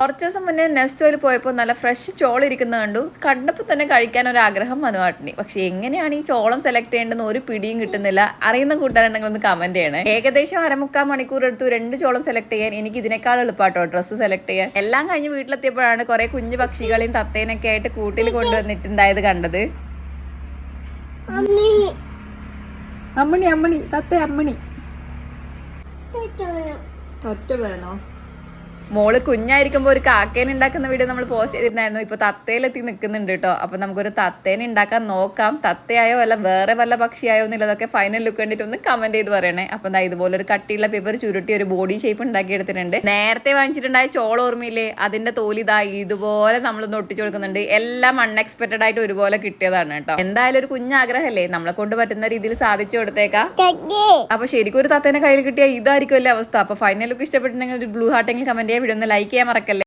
കുറച്ച് ദിവസം മുന്നേ നെസ്റ്റോയിൽ പോയപ്പോൾ നല്ല ഫ്രഷ് ചോളം ഇരിക്കുന്നത് കണ്ടു. കണ്ടപ്പോൾ തന്നെ കഴിക്കാൻ ഒരു ആഗ്രഹം മനുവാട്ടിനി. പക്ഷെ എങ്ങനെയാണ് ഈ ചോളം സെലക്ട് ചെയ്യേണ്ടെന്ന് ഒരു പിടിയും കിട്ടുന്നില്ല. അറിയുന്ന കൂട്ടുകാരുണ്ടെങ്കിൽ ഒന്ന് കമന്റ് ചെയ്യണേ. ഏകദേശം 1/4 മണിക്കൂർ എടുത്തു 2 ചോളം സെലക്ട് ചെയ്യാൻ. എനിക്ക് ഇതിനേക്കാൾ എളുപ്പാട്ടോ ഡ്രസ്സ് സെലക്ട് ചെയ്യാൻ. എല്ലാം കഴിഞ്ഞ് വീട്ടിലെത്തിയപ്പോഴാണ് കുറെ കുഞ്ഞു പക്ഷികളെയും തത്തേനൊക്കെ ആയിട്ട് കൂട്ടിൽ കൊണ്ടുവന്നിട്ടുണ്ടായത് കണ്ടത്. അമ്മണി അമ്മണി തത്തേ അമ്മണി ഒറ്റ വേണോ? മോള് കുഞ്ഞായിരിക്കുമ്പോൾ ഒരു കാക്കേനെ ഉണ്ടാക്കുന്ന വീഡിയോ നമ്മൾ പോസ്റ്റ് ചെയ്തിട്ടുണ്ടായിരുന്നു. ഇപ്പൊ തത്തയിലെത്തി നിൽക്കുന്നുണ്ട് കേട്ടോ. അപ്പൊ നമുക്കൊരു തത്തേനെ ഉണ്ടാക്കാൻ നോക്കാം. തത്തയായോ അല്ല വേറെ വല്ല പക്ഷിയായോ എന്നുള്ളതൊക്കെ ഫൈനൽ ലുക്ക് കണ്ടിട്ട് ഒന്ന് കമന്റ് ചെയ്ത് പറയണേ. അപ്പൊ എന്താ ഇതുപോലെ ഒരു കട്ടിയുള്ള പേപ്പർ ചുരുട്ടി ഒരു ബോഡി ഷേപ്പ് ഉണ്ടാക്കി എടുത്തിട്ടുണ്ട്. നേരത്തെ വാങ്ങിച്ചിട്ടുണ്ടായ ചോളം ഓർമ്മയില്ലേ, അതിന്റെ തോലി ഇതാ ഇതുപോലെ നമ്മളൊന്ന് ഒട്ടിച്ചു കൊടുക്കുന്നുണ്ട്. എല്ലാം അൺഎക്സ്പെക്ടഡ് ആയിട്ട് ഒരുപോലെ കിട്ടിയതാണ് കേട്ടോ. എന്തായാലും ഒരു കുഞ്ഞാഗ്രഹമല്ലേ, നമ്മളെ കൊണ്ട് പറ്റുന്ന രീതിയിൽ സാധിച്ചു കൊടുത്തേക്കാം. അപ്പൊ ശരിക്കും ഒരു തത്തേനെ കയ്യിൽ കിട്ടിയ ഇതായിരിക്കുമല്ലേ അവസ്ഥ. അപ്പൊ ഫൈനൽ ലുക്ക് ഇഷ്ടപ്പെട്ടിട്ടുണ്ടെങ്കിൽ ഒരു ബ്ലൂ ഹാർട്ടെങ്കിൽ കമന്റ് വീഡിയോ ഒന്ന് ലൈക്ക് ചെയ്യാൻ മറക്കല്ലേ.